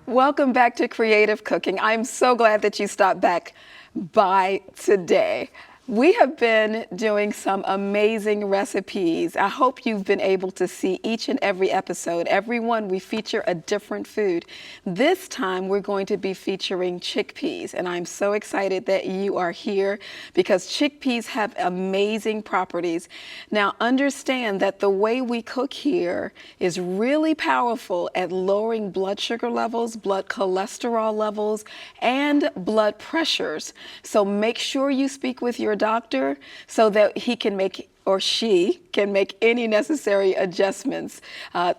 Welcome back to Creative Cooking. I'm so glad that you stopped back by today. We have been doing some amazing recipes. I hope you've been able to see each and every episode. Every one we feature a different food. This time we're going to be featuring chickpeas, and I'm so excited that you are here because chickpeas have amazing properties. Now understand that the way we cook here is really powerful at lowering blood sugar levels, blood cholesterol levels, and blood pressures. So make sure you speak with your doctor so that he can make or she can make any necessary adjustments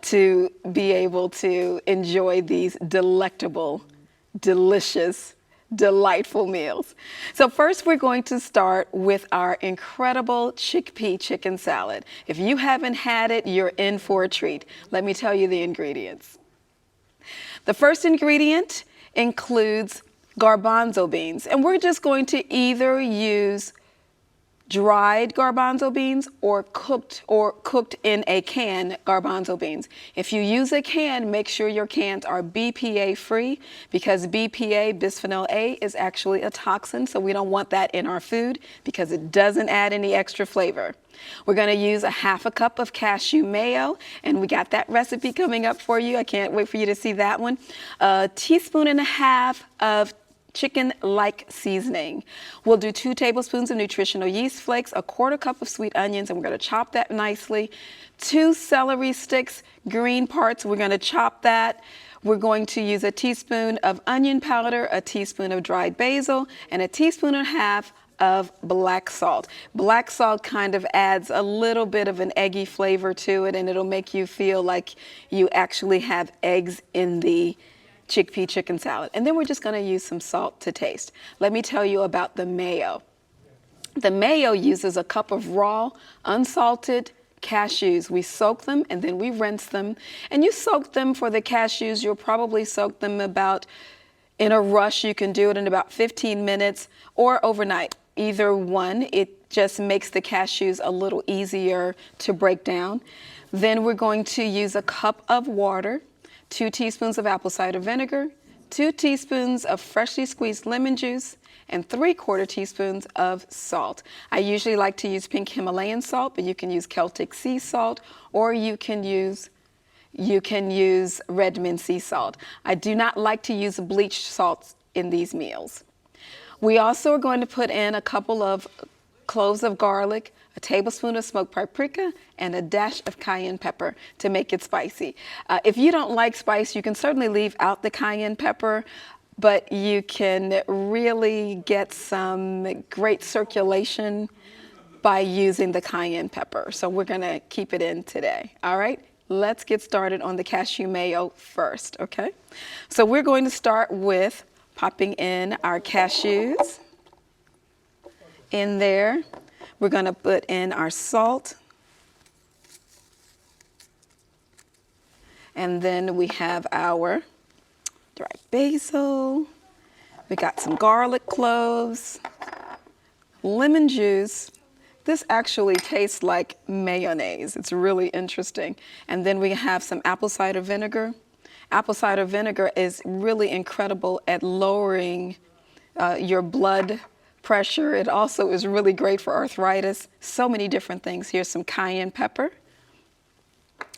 to be able to enjoy these delectable, delicious, delightful meals. So first we're going to start with our incredible chickpea chicken salad. If you haven't had it, you're in for a treat. Let me tell you the ingredients. The first ingredient includes garbanzo beans, and we're just going to either use dried garbanzo beans or cooked in a can garbanzo beans. If you use a can, make sure your cans are BPA free because BPA, bisphenol A, is actually a toxin, so we don't want that in our food because it doesn't add any extra flavor. We're going to use a half a cup of cashew mayo, and we got that recipe coming up for you. I can't wait for you to see that one. A teaspoon and a half of chicken-like seasoning. We'll do 2 tablespoons of nutritional yeast flakes, a quarter cup of sweet onions, and we're going to chop that nicely. 2 celery sticks, green parts, we're going to chop that. We're going to use a teaspoon of onion powder, a teaspoon of dried basil, and a teaspoon and a half of black salt. Black salt kind of adds a little bit of an eggy flavor to it, and it'll make you feel like you actually have eggs in the chickpea chicken salad. And then we're just going to use some salt to taste. Let me tell you about the mayo. The mayo uses a cup of raw, unsalted cashews. We soak them and then we rinse them. And you soak them for the cashews, you'll probably soak them about, in a rush, you can do it in about 15 minutes or overnight. Either one, it just makes the cashews a little easier to break down. Then we're going to use a cup of water, 2 teaspoons of apple cider vinegar, 2 teaspoons of freshly squeezed lemon juice, and 3/4 teaspoons of salt. I usually like to use pink Himalayan salt, but you can use Celtic sea salt, or you can use red mint sea salt. I do not like to use bleached salts in these meals. We also are going to put in a couple of cloves of garlic, a tablespoon of smoked paprika, and a dash of cayenne pepper to make it spicy. If you don't like spice, you can certainly leave out the cayenne pepper, but you can really get some great circulation by using the cayenne pepper. So we're going to keep it in today. All right, let's get started on the cashew mayo first, okay? So we're going to start with popping in our cashews in there. We're going to put in our salt. And then we have our dried basil. We got some garlic cloves, lemon juice. This actually tastes like mayonnaise. It's really interesting. And then we have some apple cider vinegar. Apple cider vinegar is really incredible at lowering your blood pressure. It also is really great for arthritis. So many different things. Here's some cayenne pepper.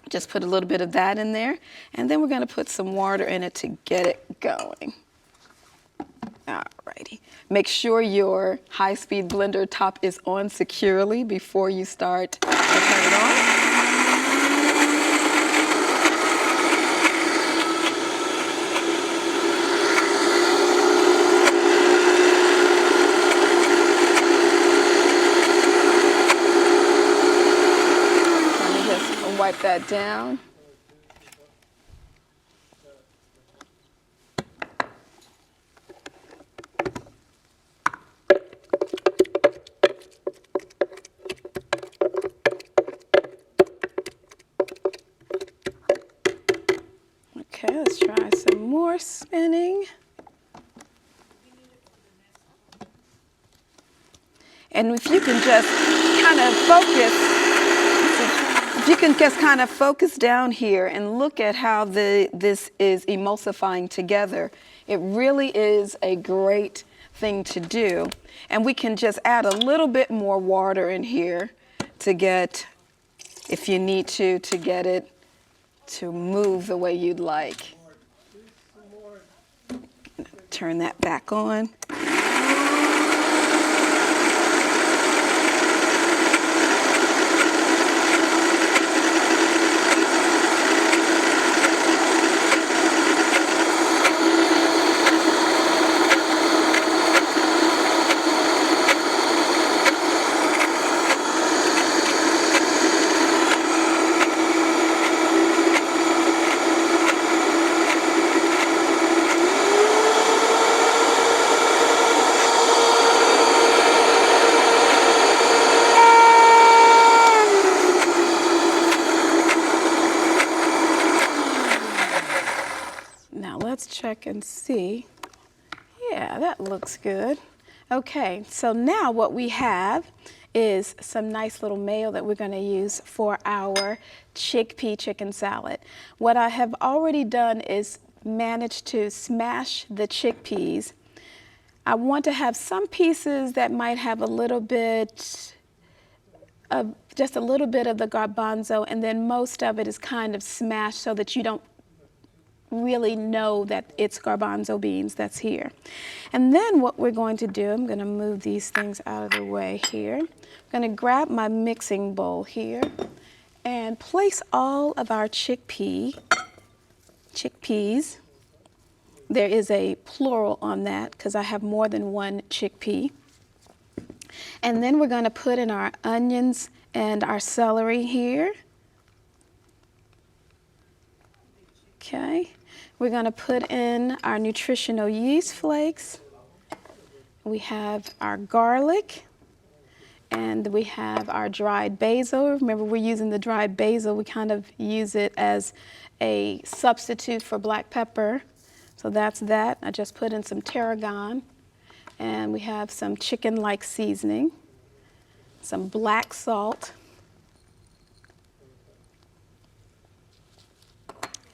Just put a little bit of that in there. And then we're going to put some water in it to get it going. Alrighty. Make sure your high-speed blender top is on securely before you start to turn it on. Wipe that down. Okay, let's try some more spinning. And if you can just kind of focus, if you can just kind of focus down here and look at how this is emulsifying together, it really is a great thing to do. And we can just add a little bit more water in here to get, if you need to get it to move the way you'd like. Turn that back on. Let's check and see. Yeah, that looks good. Okay, so now what we have is some nice little mayo that we're going to use for our chickpea chicken salad. What I have already done is managed to smash the chickpeas. I want to have some pieces that might have a little bit of, just a little bit of the garbanzo, and then most of it is kind of smashed so that you don't really know that it's garbanzo beans that's here. And then what we're going to do, I'm going to move these things out of the way here. I'm going to grab my mixing bowl here and place all of our chickpeas. There is a plural on that because I have more than one chickpea. And then we're going to put in our onions and our celery here. Okay. We're going to put in our nutritional yeast flakes. We have our garlic, and we have our dried basil. Remember, we're using the dried basil. We kind of use it as a substitute for black pepper. So that's that. I just put in some tarragon, and we have some chicken-like seasoning, some black salt,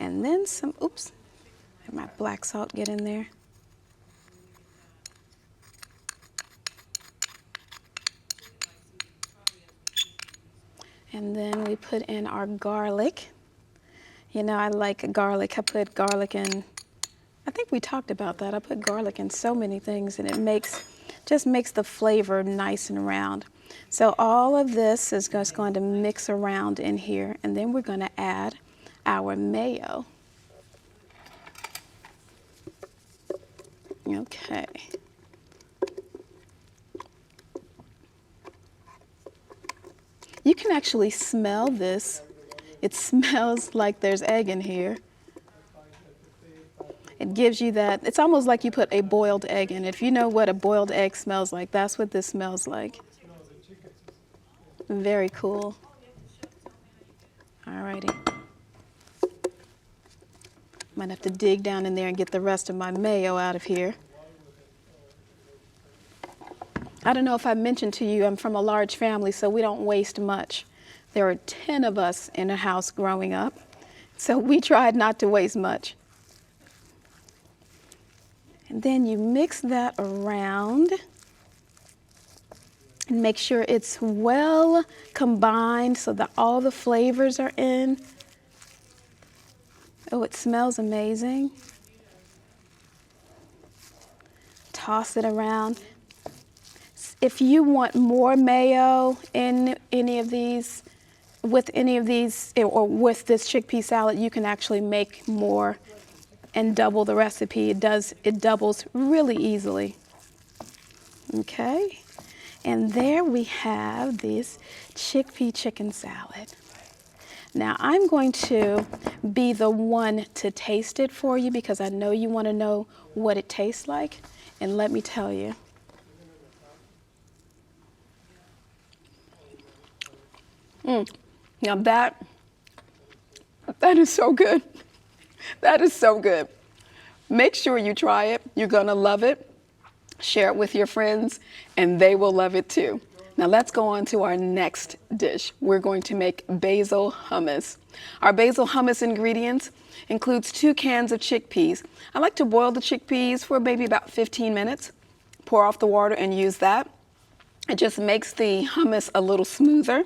and then some, oops. Let my black salt get in there. And then we put in our garlic. You know, I like garlic. I put garlic in, I think we talked about that. I put garlic in so many things, and it just makes the flavor nice and round. So all of this is just going to mix around in here, and then we're going to add our mayo. Okay. You can actually smell this. It smells like there's egg in here. It gives you that, it's almost like you put a boiled egg in. If you know what a boiled egg smells like, that's what this smells like. Very cool. All righty. Might have to dig down in there and get the rest of my mayo out of here. I don't know if I mentioned to you, I'm from a large family, so we don't waste much. There are 10 of us in a house growing up, so we tried not to waste much. And then you mix that around and make sure it's well combined so that all the flavors are in. Oh, it smells amazing. Toss it around. If you want more mayo in any of these, or with this chickpea salad, you can actually make more and double the recipe. It doubles really easily. Okay, and there we have this chickpea chicken salad. Now I'm going to be the one to taste it for you because I know you want to know what it tastes like, and let me tell you. Now that is so good. That is so good. Make sure you try it. You're going to love it. Share it with your friends, and they will love it too. Now let's go on to our next dish. We're going to make basil hummus. Our basil hummus ingredients includes 2 cans of chickpeas. I like to boil the chickpeas for maybe about 15 minutes. Pour off the water and use that. It just makes the hummus a little smoother.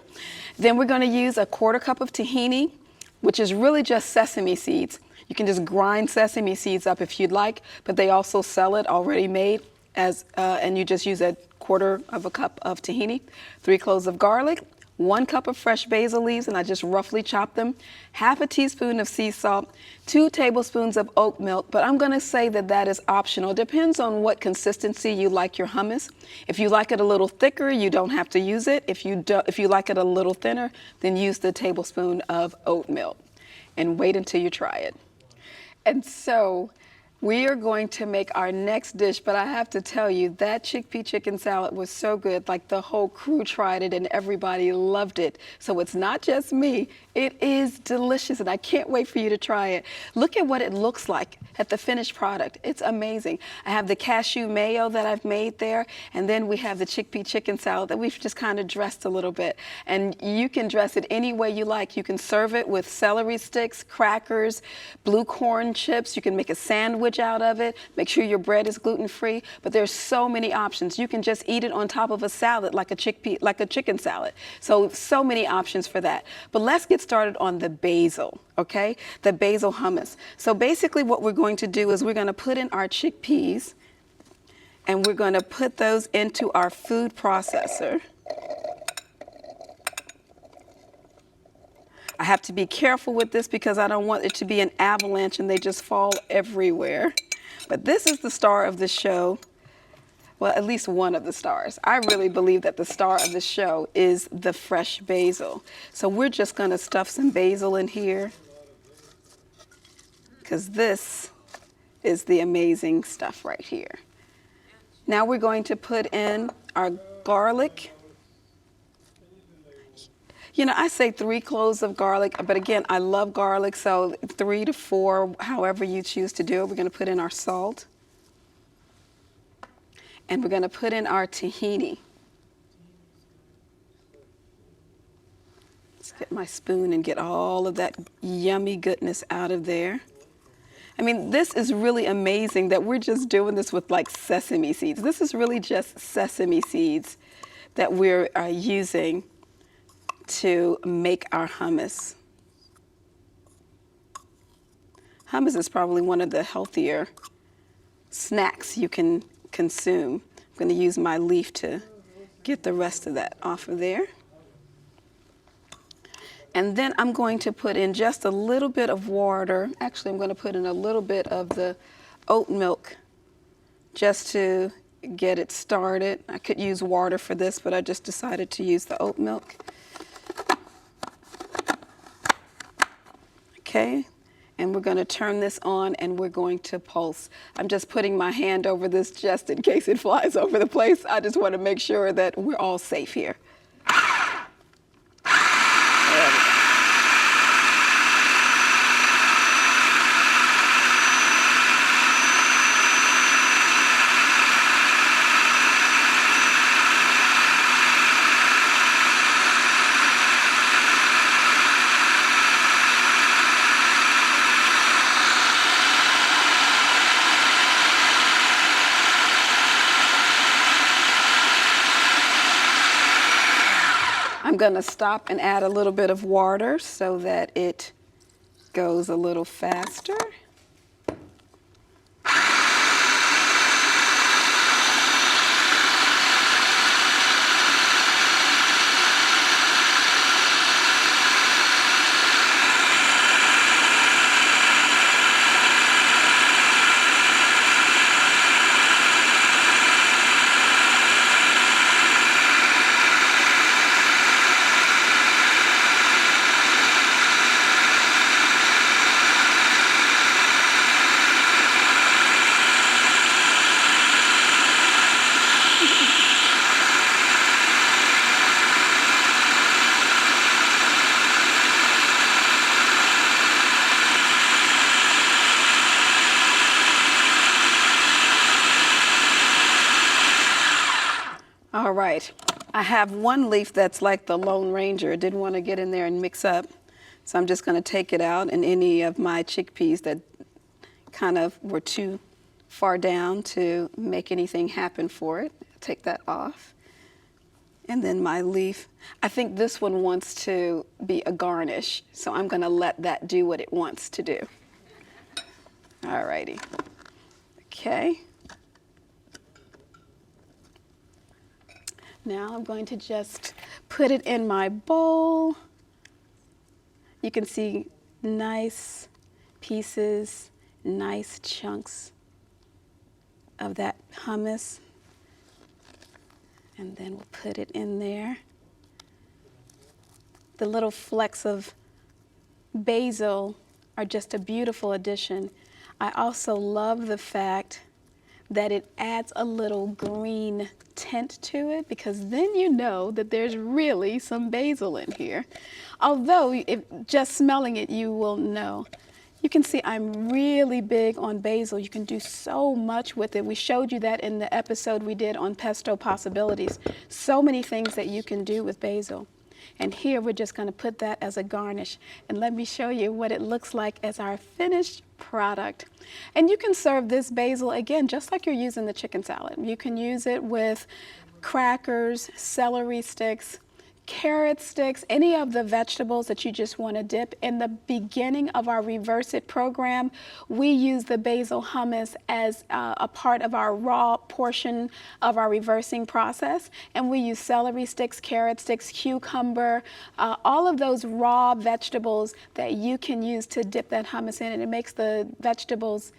Then we're going to use a 1/4 cup of tahini, which is really just sesame seeds. You can just grind sesame seeds up if you'd like, but they also sell it already made and you just use a 1/4 cup of tahini, 3 cloves of garlic, 1 cup of fresh basil leaves, and I just roughly chop them, 1/2 teaspoon of sea salt, 2 tablespoons of oat milk, but I'm going to say that that is optional. It depends on what consistency you like your hummus. If you like it a little thicker, you don't have to use it. If you like it a little thinner, then use the tablespoon of oat milk and wait until you try it. And so we are going to make our next dish, but I have to tell you, that chickpea chicken salad was so good. Like, the whole crew tried it and everybody loved it. So it's not just me. It is delicious, and I can't wait for you to try it. Look at what it looks like at the finished product. It's amazing. I have the cashew mayo that I've made there, and then we have the chickpea chicken salad that we've just kind of dressed a little bit. And you can dress it any way you like. You can serve it with celery sticks, crackers, blue corn chips. You can make a sandwich out of it. Make sure your bread is gluten-free, but there's so many options. You can just eat it on top of a salad like a chicken salad. So many options for that. But let's get started on the basil, okay? The basil hummus. So basically what we're going to do is we're going to put in our chickpeas, and we're going to put those into our food processor. I have to be careful with this because I don't want it to be an avalanche and they just fall everywhere. But this is the star of the show. Well, at least one of the stars. I really believe that the star of the show is the fresh basil. So we're just going to stuff some basil in here, because this is the amazing stuff right here. Now we're going to put in our garlic. You know, I say 3 cloves of garlic, but again, I love garlic, so 3 to 4, however you choose to do it. We're going to put in our salt. And we're going to put in our tahini. Let's get my spoon and get all of that yummy goodness out of there. I mean, this is really amazing that we're just doing this with like sesame seeds. This is really just sesame seeds that we're using to make our hummus. Hummus is probably one of the healthier snacks you can consume. I'm going to use my leaf to get the rest of that off of there. And then I'm going to put in just a little bit of water. Actually, I'm going to put in a little bit of the oat milk just to get it started. I could use water for this, but I just decided to use the oat milk. Okay, and we're going to turn this on and we're going to pulse. I'm just putting my hand over this just in case it flies over the place. I just want to make sure that we're all safe here. I'm going to stop and add a little bit of water so that it goes a little faster. right, I have one leaf that's like the Lone Ranger. Didn't want to get in there and mix up. So I'm just going to take it out, and any of my chickpeas that kind of were too far down to make anything happen for it, take that off. And then my leaf, I think this one wants to be a garnish, so I'm going to let that do what it wants to do. All righty. Okay. Now I'm going to just put it in my bowl. You can see nice pieces, nice chunks of that hummus. And then we'll put it in there. The little flecks of basil are just a beautiful addition. I also love the fact that it adds a little green tint to it, because then you know that there's really some basil in here. Although, if just smelling it, you will know. You can see I'm really big on basil. You can do so much with it. We showed you that in the episode we did on pesto possibilities. So many things that you can do with basil. And here we're just going to put that as a garnish. And let me show you what it looks like as our finished product. And you can serve this basil, again, just like you're using the chicken salad. You can use it with crackers, celery sticks, carrot sticks, any of the vegetables that you just want to dip. In the beginning of our Reverse It program, we use the basil hummus as a part of our raw portion of our reversing process. And we use celery sticks, carrot sticks, cucumber, all of those raw vegetables that you can use to dip that hummus in, and it makes the vegetables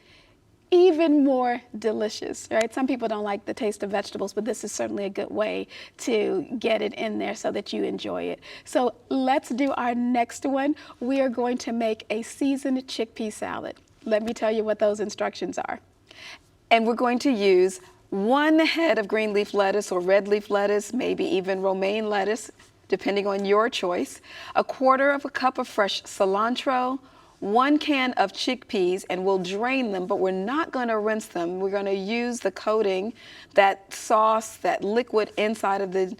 even more delicious, right? Some people don't like the taste of vegetables, but this is certainly a good way to get it in there so that you enjoy it. So let's do our next one. We are going to make a seasoned chickpea salad. Let me tell you what those instructions are. And we're going to use 1 head of green leaf lettuce or red leaf lettuce, maybe even romaine lettuce, depending on your choice, 1/4 cup of fresh cilantro, 1 can of chickpeas, and we'll drain them, but we're not going to rinse them. We're going to use the coating, that sauce, that liquid inside of the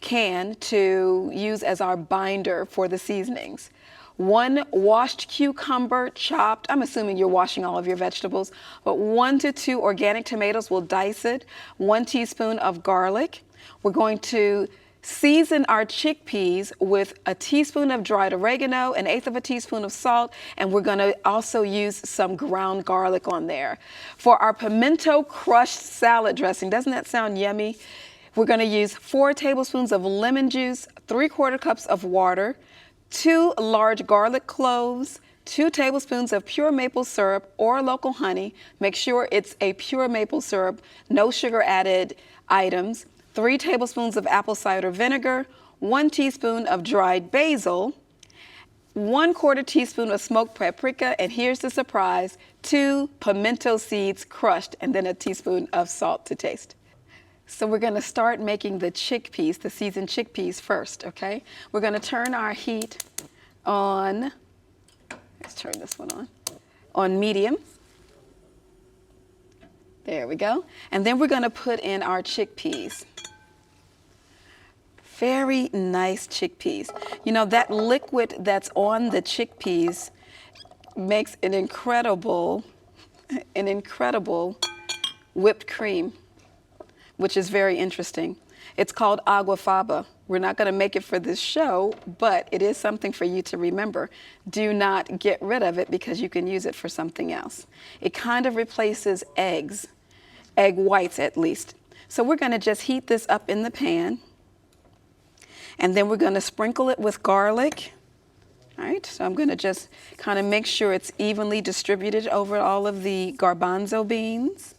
can to use as our binder for the seasonings. 1 washed cucumber, chopped. I'm assuming you're washing all of your vegetables, but 1 to 2 organic tomatoes, we'll dice it. 1 teaspoon of garlic. We're going to season our chickpeas with a teaspoon of dried oregano, 1/8 teaspoon of salt, and we're going to also use some ground garlic on there. For our pimento crushed salad dressing, doesn't that sound yummy? We're going to use 4 tablespoons of lemon juice, 3/4 cups of water, 2 large garlic cloves, 2 tablespoons of pure maple syrup or local honey. Make sure it's a pure maple syrup, no sugar added items. 3 tablespoons of apple cider vinegar, 1 teaspoon of dried basil, 1/4 teaspoon of smoked paprika, and here's the surprise, 2 pimento seeds crushed, and then a teaspoon of salt to taste. So we're going to start making the chickpeas, the seasoned chickpeas first, okay? We're going to turn our heat on, let's turn this one on medium. There we go. And then we're going to put in our chickpeas. Very nice chickpeas. You know, that liquid that's on the chickpeas makes an incredible whipped cream, which is very interesting. It's called agua faba. We're not going to make it for this show, but it is something for you to remember. Do not get rid of it because you can use it for something else. It kind of replaces eggs, egg whites at least. So we're going to just heat this up in the pan. And then we're going to sprinkle it with garlic. All right, so I'm going to just kind of make sure it's evenly distributed over all of the garbanzo beans.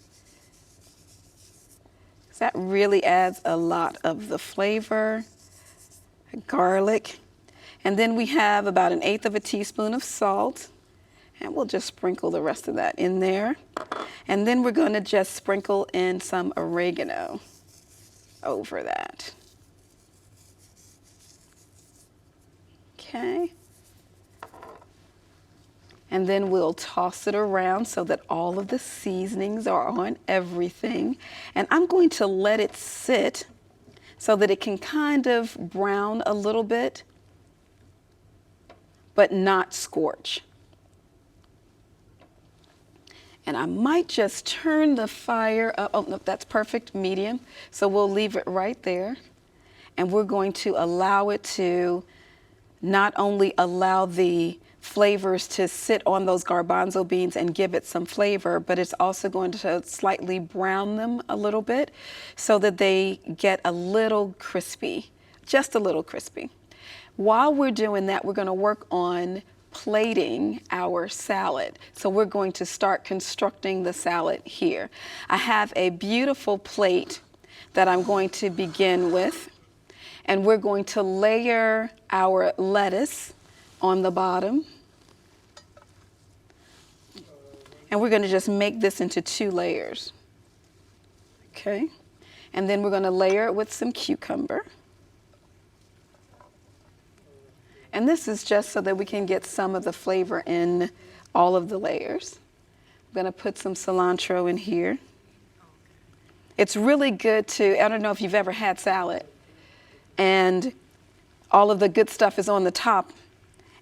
That really adds a lot of the flavor, garlic. And then we have about 1/8 teaspoon of salt. And we'll just sprinkle the rest of that in there. And then we're going to just sprinkle in some oregano over that. Okay. And then we'll toss it around so that all of the seasonings are on everything. And I'm going to let it sit so that it can kind of brown a little bit, but not scorch. And I might just turn the fire up. Oh, no, that's perfect, medium. So we'll leave it right there. And we're going to allow it to not only allow the flavors to sit on those garbanzo beans and give it some flavor, but it's also going to slightly brown them a little bit so that they get a little crispy, just a little crispy. While we're doing that, we're going to work on plating our salad. So we're going to start constructing the salad here. I have a beautiful plate that I'm going to begin with, and we're going to layer our lettuce on the bottom. And we're going to just make this into 2 layers. Okay? And then we're going to layer it with some cucumber. And this is just so that we can get some of the flavor in all of the layers. I'm going to put some cilantro in here. It's really good to, I don't know if you've ever had salad and all of the good stuff is on the top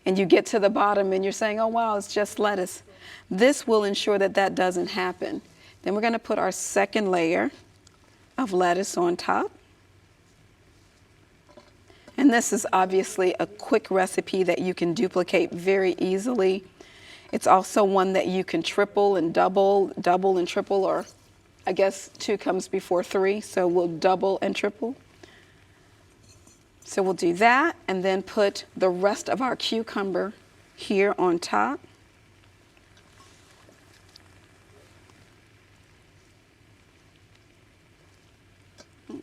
and you get to the bottom and you're saying, oh wow, it's just lettuce. This will ensure that that doesn't happen. Then we're going to put our second layer of lettuce on top. And this is obviously a quick recipe that you can duplicate very easily. It's also one that you can triple and double and triple, or I guess 2 comes before 3, so we'll double and triple. So we'll do that and then put the rest of our cucumber here on top.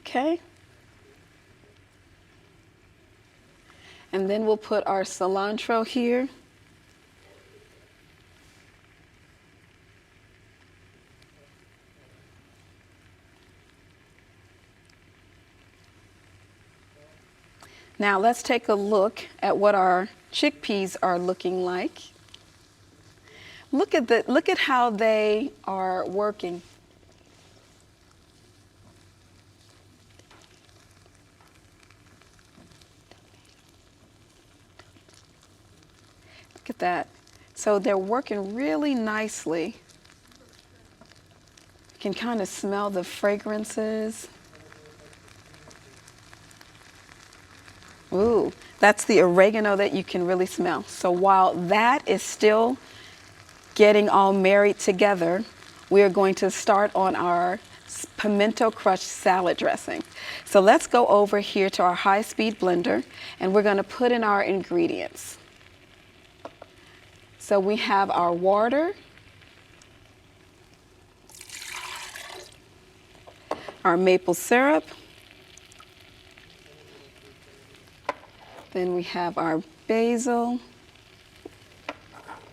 Okay. And then we'll put our cilantro here. Now let's take a look at what our chickpeas are looking like. Look at how they are working. Look at that. So they're working really nicely. You can kind of smell the fragrances. Ooh, that's the oregano that you can really smell. So while that is still getting all married together, we are going to start on our pimento crushed salad dressing. So let's go over here to our high-speed blender and we're going to put in our ingredients. So we have our water, our maple syrup, then we have our basil,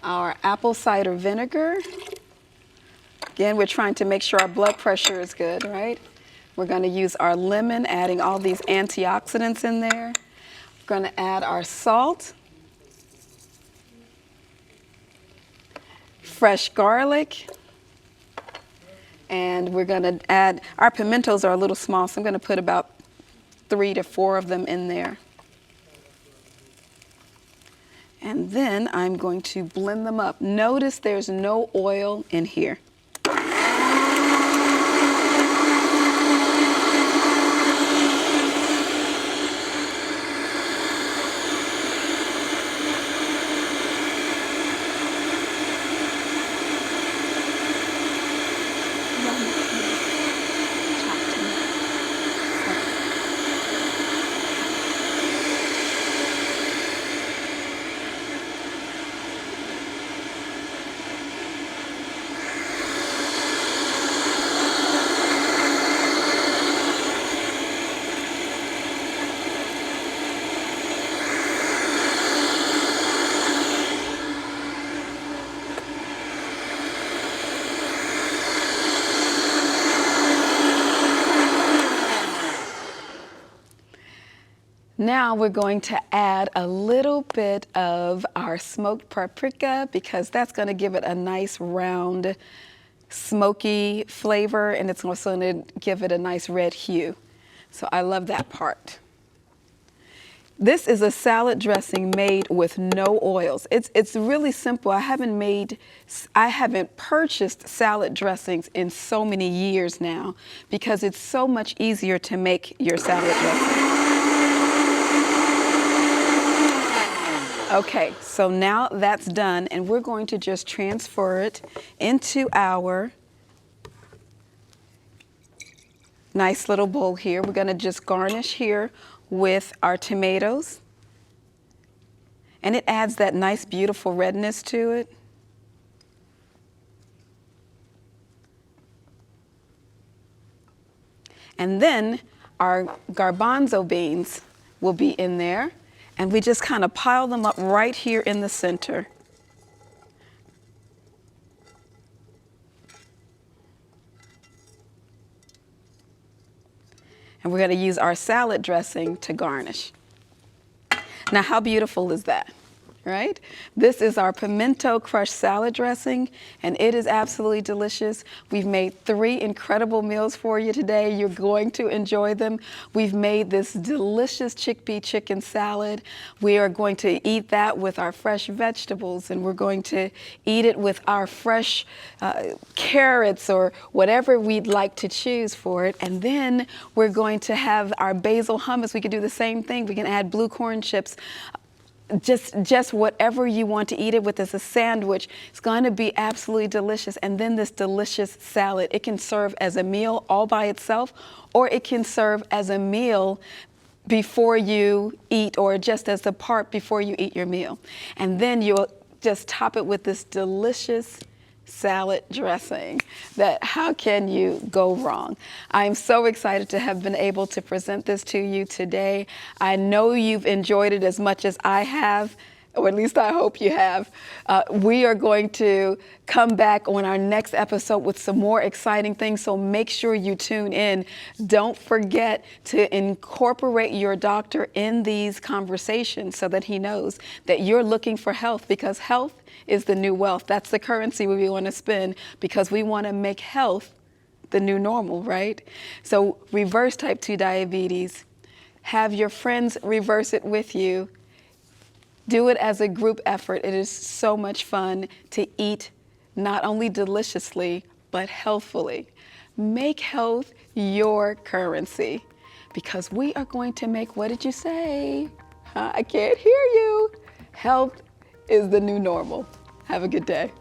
our apple cider vinegar. Again, we're trying to make sure our blood pressure is good, right? We're going to use our lemon, adding all these antioxidants in there. We're going to add our salt, fresh garlic, and we're going to add, our pimentos are a little small, so I'm going to put about 3 to 4 of them in there. And then I'm going to blend them up. Notice there's no oil in here. Now we're going to add a little bit of our smoked paprika because that's going to give it a nice round smoky flavor and it's also going to give it a nice red hue. So I love that part. This is a salad dressing made with no oils. It's really simple. I haven't purchased salad dressings in so many years now because it's so much easier to make your salad dressing. Okay, so now that's done, and we're going to just transfer it into our nice little bowl here. We're going to just garnish here with our tomatoes, and it adds that nice beautiful redness to it. And then our garbanzo beans will be in there, and we just kind of pile them up right here in the center. And we're going to use our salad dressing to garnish. Now, how beautiful is that, right? This is our pimento crushed salad dressing, and it is absolutely delicious. We've made 3 incredible meals for you today. You're going to enjoy them. We've made this delicious chickpea chicken salad. We are going to eat that with our fresh vegetables, and we're going to eat it with our fresh carrots or whatever we'd like to choose for it. And then we're going to have our basil hummus. We could do the same thing. We can add blue corn chips. Just whatever you want to eat it with as a sandwich. It's going to be absolutely delicious. And then this delicious salad. It can serve as a meal all by itself, or it can serve as a meal before you eat, or just as a part before you eat your meal. And then you'll just top it with this delicious salad dressing. That how can you go wrong? I'm so excited to have been able to present this to you today. I know you've enjoyed it as much as I have, or at least I hope you have. We are going to come back on our next episode with some more exciting things, so make sure you tune in. Don't forget to incorporate your doctor in these conversations so that he knows that you're looking for health, because health is the new wealth. That's the currency we want to spend, because we want to make health the new normal, right? So reverse type 2 diabetes. Have your friends reverse it with you. Do it as a group effort. It is so much fun to eat not only deliciously, but healthfully. Make health your currency, because we are going to make, what did you say? I can't hear you. Health is the new normal. Have a good day.